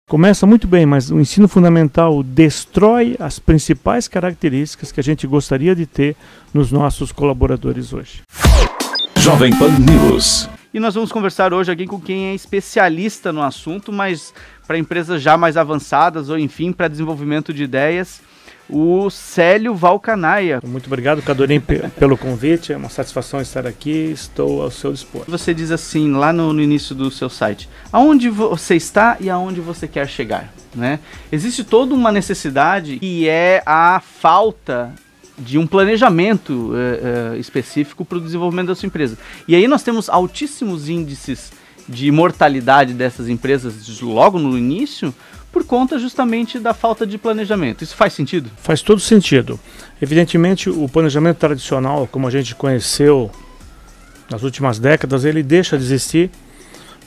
Começa muito bem, mas o ensino fundamental destrói as principais características que a gente gostaria de ter nos nossos colaboradores hoje. Jovem Pan News. E nós vamos conversar hoje aqui com quem é especialista no assunto, mas para empresas já mais avançadas ou, enfim, para desenvolvimento de ideias, o Célio Valcanaia. Muito obrigado, Cadorim, pelo convite. É uma satisfação estar aqui, estou ao seu dispor. Você diz assim, lá no início do seu site, aonde você está e aonde você quer chegar, né? Existe toda uma necessidade que é a falta de um planejamento específico para o desenvolvimento da sua empresa. E aí nós temos altíssimos índices de mortalidade dessas empresas logo no início, por conta justamente da falta de planejamento. Isso faz sentido? Faz todo sentido. Evidentemente, o planejamento tradicional, como a gente conheceu nas últimas décadas, ele deixa de existir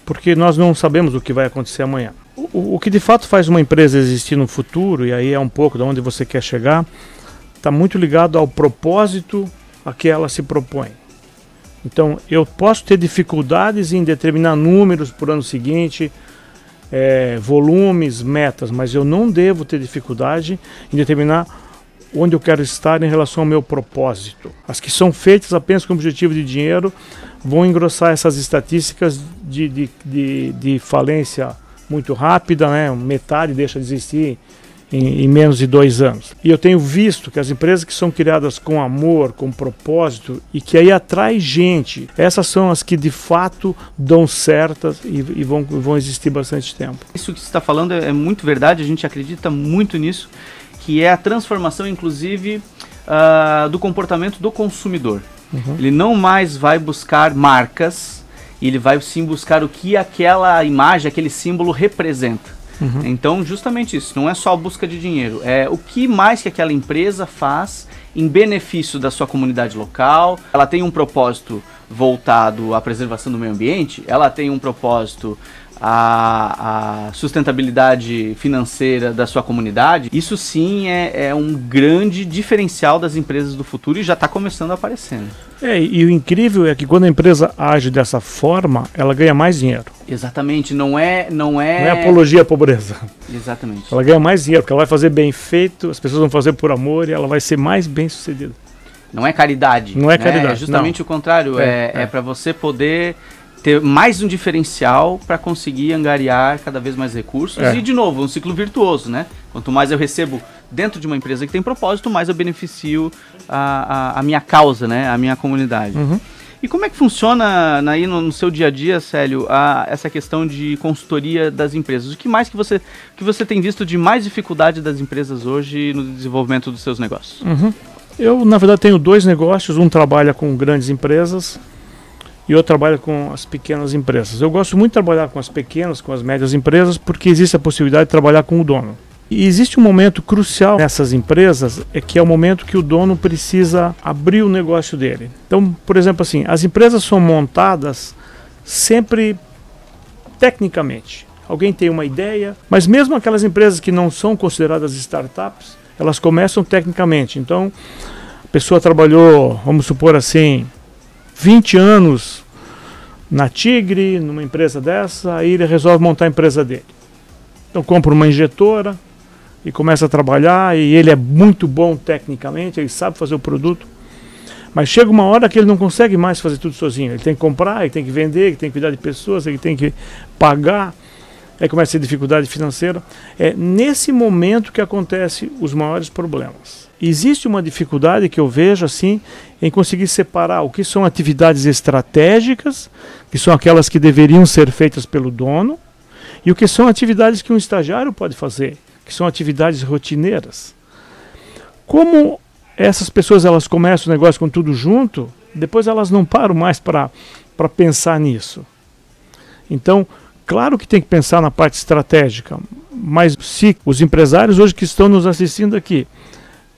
porque nós não sabemos o que vai acontecer amanhã. O que de fato faz uma empresa existir no futuro, e aí é um pouco de onde você quer chegar, está muito ligado ao propósito a que ela se propõe. Então, eu posso ter dificuldades em determinar números para o ano seguinte, volumes, metas, mas eu não devo ter dificuldade em determinar onde eu quero estar em relação ao meu propósito. As que são feitas apenas com objetivo de dinheiro vão engrossar essas estatísticas de falência muito rápida, né? Metade deixa de existir em menos de 2 anos. E eu tenho visto que as empresas que são criadas com amor, com propósito e que aí atrai gente, essas são as que de fato dão certas e vão existir bastante tempo. Isso que você está falando é muito verdade, a gente acredita muito nisso, que é a transformação inclusive do comportamento do consumidor. Uhum. Ele não mais vai buscar marcas, ele vai sim buscar o que aquela imagem, aquele símbolo representa. Uhum. Então, justamente isso, não é só a busca de dinheiro, é o que mais que aquela empresa faz em benefício da sua comunidade local. Ela tem um propósito voltado à preservação do meio ambiente, ela tem um propósito à sustentabilidade financeira da sua comunidade. Isso sim é um grande diferencial das empresas do futuro e já está começando a aparecer. E o incrível é que quando a empresa age dessa forma, ela ganha mais dinheiro. Exatamente, não é apologia à pobreza. Exatamente. Ela ganha mais dinheiro, porque ela vai fazer bem feito, as pessoas vão fazer por amor e ela vai ser mais bem sucedida. Não é caridade. Não é caridade. É justamente o contrário, é para você poder ter mais um diferencial para conseguir angariar cada vez mais recursos e, de novo, um ciclo virtuoso, né? Quanto mais eu recebo dentro de uma empresa que tem propósito, mais eu beneficio a minha causa, né? A minha comunidade. Uhum. E como é que funciona aí no seu dia a dia, Célio, essa questão de consultoria das empresas? O que mais que você tem visto de mais dificuldade das empresas hoje no desenvolvimento dos seus negócios? Uhum. Eu, na verdade, tenho 2 negócios. Um trabalha com grandes empresas e outro trabalha com as pequenas empresas. Eu gosto muito de trabalhar com as pequenas, com as médias empresas, porque existe a possibilidade de trabalhar com o dono. E existe um momento crucial nessas empresas, que é o momento que o dono precisa abrir o negócio dele. Então, por exemplo, assim, as empresas são montadas sempre tecnicamente. Alguém tem uma ideia, mas mesmo aquelas empresas que não são consideradas startups, elas começam tecnicamente. Então, a pessoa trabalhou, vamos supor assim, 20 anos na Tigre, numa empresa dessa, aí ele resolve montar a empresa dele. Então compra uma injetora e começa a trabalhar, e ele é muito bom tecnicamente, ele sabe fazer o produto, mas chega uma hora que ele não consegue mais fazer tudo sozinho. Ele tem que comprar, ele tem que vender, ele tem que cuidar de pessoas, ele tem que pagar, aí começa a ter dificuldade financeira. É nesse momento que acontecem os maiores problemas. Existe uma dificuldade que eu vejo assim em conseguir separar o que são atividades estratégicas, que são aquelas que deveriam ser feitas pelo dono, e o que são atividades que um estagiário pode fazer, que são atividades rotineiras. Como essas pessoas elas começam o negócio com tudo junto, depois elas não param mais para pensar nisso. Então, claro que tem que pensar na parte estratégica, mas se os empresários hoje que estão nos assistindo aqui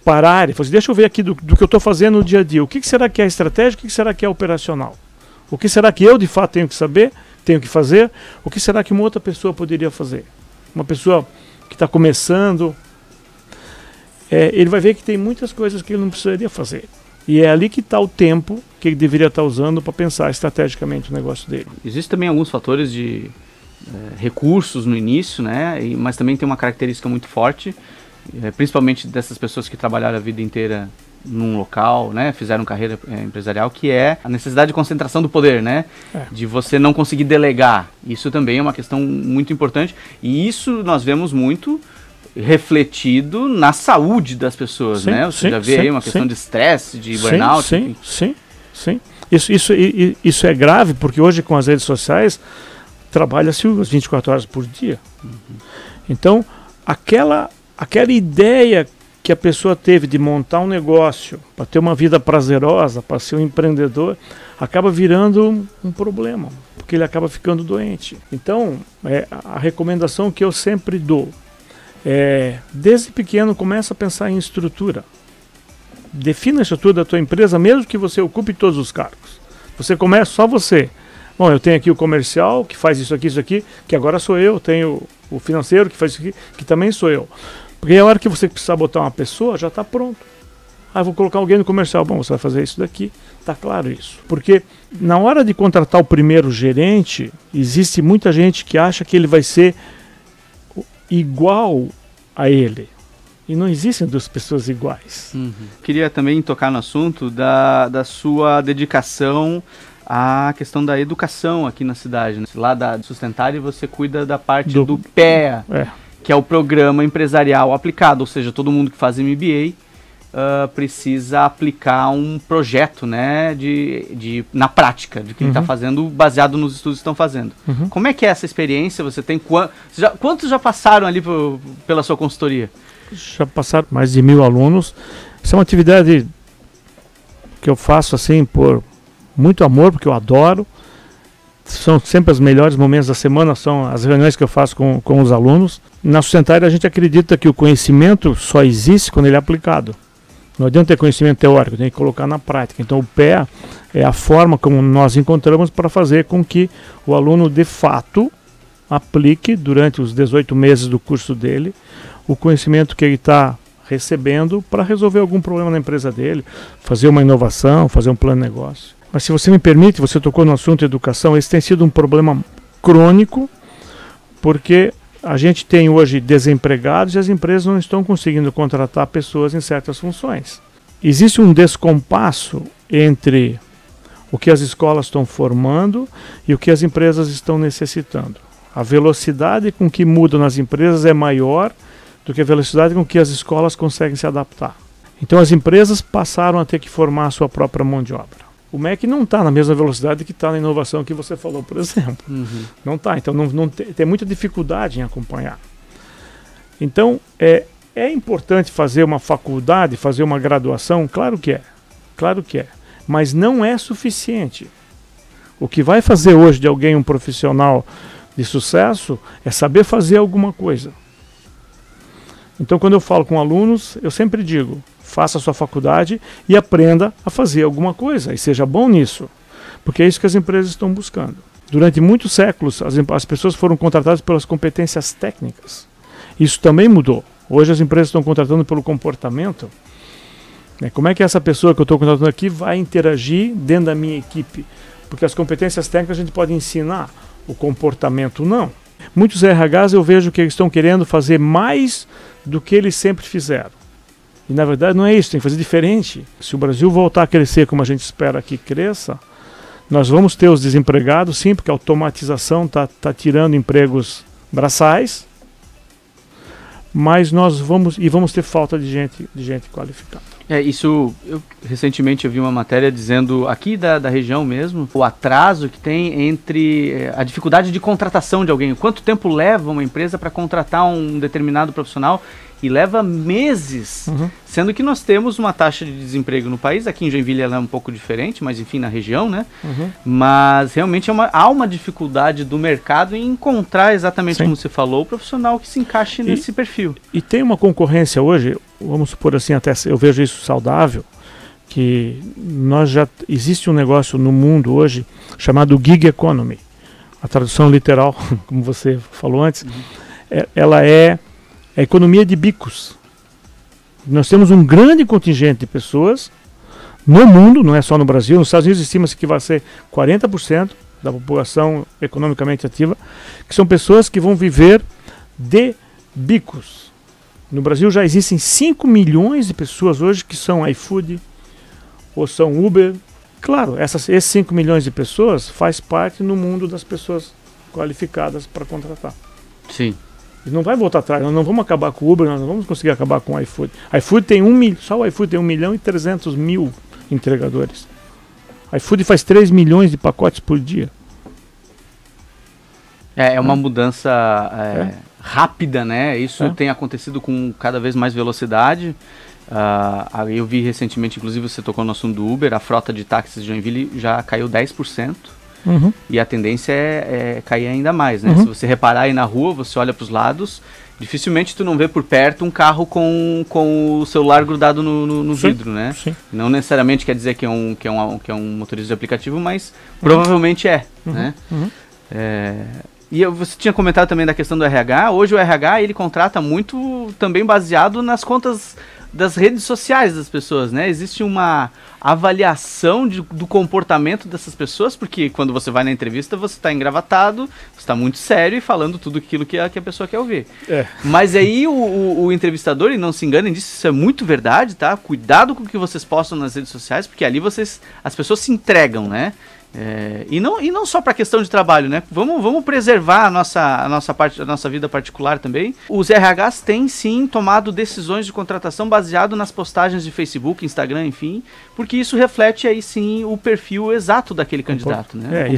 pararem e falar assim, deixa eu ver aqui do que eu estou fazendo no dia a dia, o que será que é estratégico, o que será que é operacional? O que será que eu de fato tenho que saber, tenho que fazer, o que será que uma outra pessoa poderia fazer? Uma pessoa que está começando, ele vai ver que tem muitas coisas que ele não precisaria fazer. E é ali que está o tempo que ele deveria estar usando para pensar estrategicamente o negócio dele. Existem também alguns fatores de recursos no início, né? Mas também tem uma característica muito forte, principalmente dessas pessoas que trabalharam a vida inteira num local, né? Fizeram carreira empresarial, que é a necessidade de concentração do poder, né? De você não conseguir delegar. Isso também é uma questão muito importante, e isso nós vemos muito refletido na saúde das pessoas, né? Você já vê aí uma questão de estresse, de burnout. Sim. Isso é grave, porque hoje com as redes sociais trabalha-se as 24 horas por dia. Então, aquela ideia que a pessoa teve de montar um negócio para ter uma vida prazerosa, para ser um empreendedor, acaba virando um problema, porque ele acaba ficando doente. Então, a recomendação que eu sempre dou desde pequeno, começa a pensar em estrutura. Defina a estrutura da tua empresa, mesmo que você ocupe todos os cargos. Você começa só você. Bom, eu tenho aqui o comercial, que faz isso aqui, que agora sou eu. Tenho o financeiro, que faz isso aqui, que também sou eu. Porque a hora que você precisar botar uma pessoa, já está pronto. Vou colocar alguém no comercial. Bom, você vai fazer isso daqui. Está claro isso. Porque na hora de contratar o primeiro gerente, existe muita gente que acha que ele vai ser igual a ele. E não existem duas pessoas iguais. Queria também tocar no assunto da sua dedicação à questão da educação aqui na cidade, né? Lá da Sustentária você cuida da parte do PEA, que é o Programa Empresarial Aplicado, ou seja, todo mundo que faz MBA precisa aplicar um projeto, né, na prática, de que ele está fazendo, baseado nos estudos que estão fazendo. Como é que é essa experiência? Você tem quantos já passaram ali pela sua consultoria? Já passaram mais de 1000 alunos. Isso é uma atividade que eu faço assim por muito amor, porque eu adoro. São sempre os melhores momentos da semana, são as reuniões que eu faço com os alunos. Na Sustentária a gente acredita que o conhecimento só existe quando ele é aplicado. Não adianta ter conhecimento teórico, tem que colocar na prática. Então o PEA é a forma como nós encontramos para fazer com que o aluno de fato aplique durante os 18 meses do curso dele o conhecimento que ele está recebendo para resolver algum problema na empresa dele, fazer uma inovação, fazer um plano de negócio. Mas se você me permite, você tocou no assunto educação, esse tem sido um problema crônico, porque a gente tem hoje desempregados e as empresas não estão conseguindo contratar pessoas em certas funções. Existe um descompasso entre o que as escolas estão formando e o que as empresas estão necessitando. A velocidade com que mudam nas empresas é maior do que a velocidade com que as escolas conseguem se adaptar. Então as empresas passaram a ter que formar a sua própria mão de obra. O MEC não está na mesma velocidade que está na inovação que você falou, por exemplo. Não está, então tem muita dificuldade em acompanhar. Então, é importante fazer uma faculdade, fazer uma graduação? Claro que é, mas não é suficiente. O que vai fazer hoje de alguém um profissional de sucesso é saber fazer alguma coisa. Então, quando eu falo com alunos, eu sempre digo: faça a sua faculdade e aprenda a fazer alguma coisa, e seja bom nisso, porque é isso que as empresas estão buscando. Durante muitos séculos, as pessoas foram contratadas pelas competências técnicas. Isso também mudou. Hoje as empresas estão contratando pelo comportamento. Como é que essa pessoa que eu estou contratando aqui vai interagir dentro da minha equipe? Porque as competências técnicas a gente pode ensinar, o comportamento não. Muitos RHs eu vejo que eles estão querendo fazer mais do que eles sempre fizeram. E na verdade não é isso, tem que fazer diferente. Se o Brasil voltar a crescer como a gente espera que cresça, nós vamos ter os desempregados, sim, porque a automatização está tirando empregos braçais, mas nós vamos ter falta de gente qualificada. Isso, recentemente eu vi uma matéria dizendo, aqui da região mesmo, o atraso que tem entre a dificuldade de contratação de alguém. Quanto tempo leva uma empresa para contratar um determinado profissional? E leva meses, sendo que nós temos uma taxa de desemprego no país. Aqui em Joinville ela é um pouco diferente, mas enfim, na região, né? Mas realmente há uma dificuldade do mercado em encontrar, exatamente como você falou, o profissional que se encaixe nesse perfil. E tem uma concorrência hoje, vamos supor assim, até eu vejo isso saudável, que existe um negócio no mundo hoje chamado gig economy. A tradução literal, como você falou antes, ela é a economia de bicos. Nós temos um grande contingente de pessoas no mundo, não é só no Brasil. Nos Estados Unidos estima-se que vai ser 40% da população economicamente ativa, que são pessoas que vão viver de bicos. No Brasil já existem 5 milhões de pessoas hoje que são iFood ou são Uber. Claro, esses 5 milhões de pessoas faz parte no mundo das pessoas qualificadas para contratar. Sim. E não vai voltar atrás, nós não vamos acabar com o Uber, nós não vamos conseguir acabar com o iFood. iFood tem só o iFood tem 1.300.000 entregadores. iFood faz 3 milhões de pacotes por dia. É uma mudança rápida, né? Isso tem acontecido com cada vez mais velocidade. Eu vi recentemente, inclusive você tocou no assunto do Uber, a frota de táxis de Joinville já caiu 10%. E a tendência é cair ainda mais, né? Se você reparar aí na rua, você olha para os lados, dificilmente tu não vê por perto um carro com o celular grudado no vidro, né? Sim. Não necessariamente quer dizer que é um motorista de aplicativo, mas provavelmente né? E você tinha comentado também da questão do RH. Hoje o RH ele contrata muito também baseado nas contas das redes sociais das pessoas, né? Existe uma avaliação do comportamento dessas pessoas, porque quando você vai na entrevista você está engravatado, você está muito sério e falando tudo aquilo que a pessoa quer ouvir. Mas aí o entrevistador, e não se enganem disso, isso é muito verdade, tá? Cuidado com o que vocês postam nas redes sociais, porque ali as pessoas se entregam, né? E não só para questão de trabalho, né? Vamos preservar a nossa vida particular também. Os RHs têm sim tomado decisões de contratação baseado nas postagens de Facebook, Instagram, enfim, porque isso reflete aí sim o perfil exato daquele candidato, né?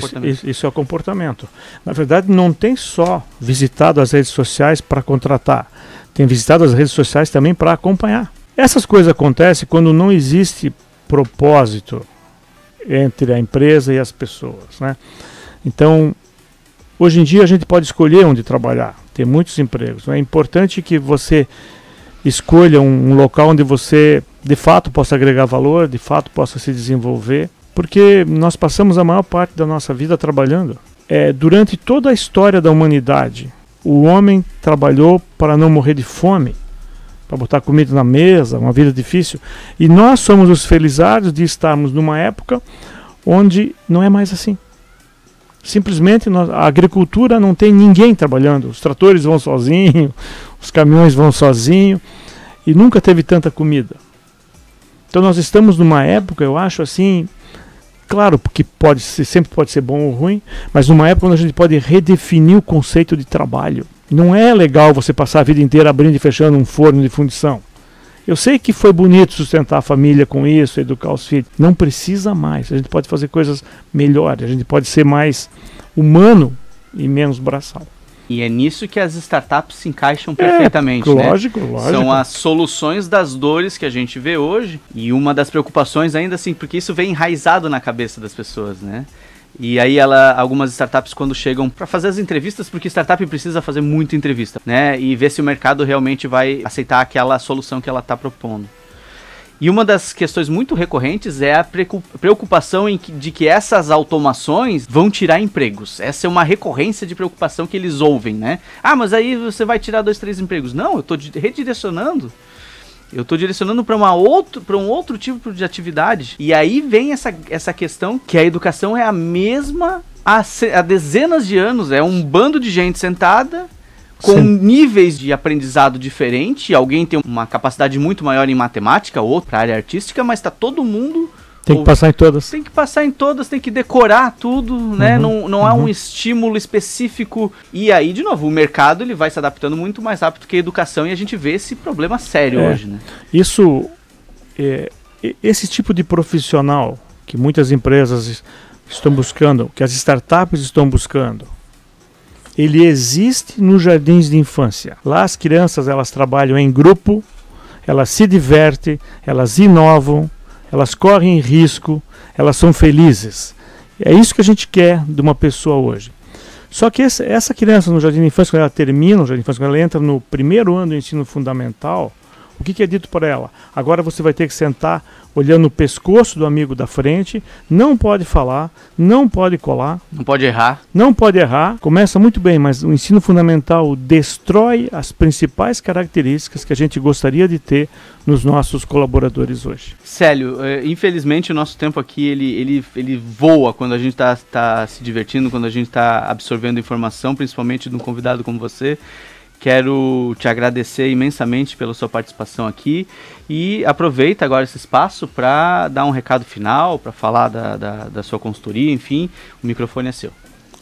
Isso é o comportamento. Na verdade, não tem só visitado as redes sociais para contratar, tem visitado as redes sociais também para acompanhar. Essas coisas acontecem quando não existe propósito entre a empresa e as pessoas, né? Então, hoje em dia a gente pode escolher onde trabalhar, tem muitos empregos, né? É importante que você escolha um local onde você de fato possa agregar valor, de fato possa se desenvolver, porque nós passamos a maior parte da nossa vida trabalhando. Durante toda a história da humanidade, o homem trabalhou para não morrer de fome, para botar comida na mesa, uma vida difícil. E nós somos os felizardos de estarmos numa época onde não é mais assim. Simplesmente a agricultura não tem ninguém trabalhando. Os tratores vão sozinhos, os caminhões vão sozinhos, e nunca teve tanta comida. Então nós estamos numa época, eu acho assim, claro, porque sempre pode ser bom ou ruim, mas numa época onde a gente pode redefinir o conceito de trabalho. Não é legal você passar a vida inteira abrindo e fechando um forno de fundição. Eu sei que foi bonito sustentar a família com isso, educar os filhos. Não precisa mais. A gente pode fazer coisas melhores. A gente pode ser mais humano e menos braçal. E é nisso que as startups se encaixam perfeitamente, lógico, né? Lógico. São as soluções das dores que a gente vê hoje. E uma das preocupações ainda assim, porque isso vem enraizado na cabeça das pessoas, né? E aí algumas startups quando chegam para fazer as entrevistas, porque startup precisa fazer muita entrevista, né? E ver se o mercado realmente vai aceitar aquela solução que ela está propondo. E uma das questões muito recorrentes é a preocupação de que essas automações vão tirar empregos. Essa é uma recorrência de preocupação que eles ouvem, né? Ah, mas aí você vai tirar 2, 3 empregos. Não, eu estou redirecionando. Eu estou direcionando para um outro tipo de atividade. E aí vem essa questão que a educação é a mesma há dezenas de anos. É um bando de gente sentada com níveis de aprendizado diferente. Alguém tem uma capacidade muito maior em matemática, outro para a área artística, mas está todo mundo... Tem que passar em todas. Tem que passar em todas, tem que decorar tudo, né? Não há um estímulo específico. E aí, de novo, o mercado ele vai se adaptando muito mais rápido que a educação e a gente vê esse problema sério hoje, né? Esse tipo de profissional que muitas empresas estão buscando, que as startups estão buscando, ele existe nos jardins de infância. Lá as crianças elas trabalham em grupo, elas se divertem, elas inovam, elas correm risco, elas são felizes. É isso que a gente quer de uma pessoa hoje. Só que essa criança no jardim de infância, quando ela termina o jardim de infância, quando ela entra no primeiro ano do ensino fundamental, O que é dito por ela? Agora você vai ter que sentar olhando o pescoço do amigo da frente, não pode falar, não pode colar. Não pode errar. Não pode errar. Começa muito bem, mas o ensino fundamental destrói as principais características que a gente gostaria de ter nos nossos colaboradores hoje. Célio, infelizmente o nosso tempo aqui ele voa quando a gente está se divertindo, quando a gente está absorvendo informação, principalmente de um convidado como você. Quero te agradecer imensamente pela sua participação aqui e aproveita agora esse espaço para dar um recado final, para falar da sua consultoria, enfim, o microfone é seu.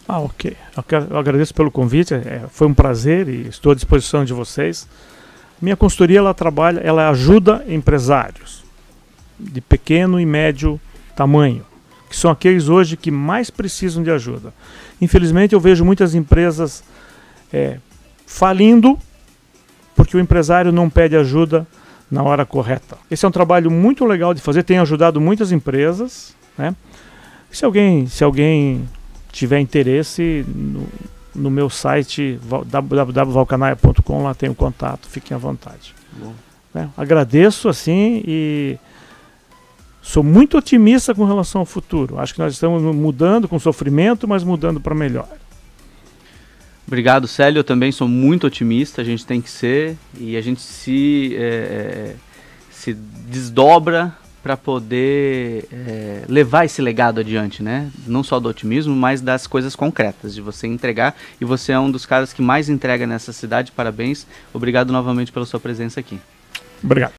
Ok. Eu agradeço pelo convite, foi um prazer e estou à disposição de vocês. Minha consultoria, ela ajuda empresários de pequeno e médio tamanho, que são aqueles hoje que mais precisam de ajuda. Infelizmente eu vejo muitas empresas falindo porque o empresário não pede ajuda na hora correta. Esse é um trabalho muito legal de fazer, tem ajudado muitas empresas, né? Se alguém tiver interesse, no meu site www.valcanaia.com, lá tem o contato, fiquem à vontade. Agradeço assim e sou muito otimista com relação ao futuro. Acho que nós estamos mudando com sofrimento, mas mudando para melhor. Obrigado, Célio. Eu também sou muito otimista, a gente tem que ser, e a gente se desdobra para poder levar esse legado adiante, né? Não só do otimismo, mas das coisas concretas, de você entregar, e você é um dos caras que mais entrega nessa cidade. Parabéns. Obrigado novamente pela sua presença aqui. Obrigado.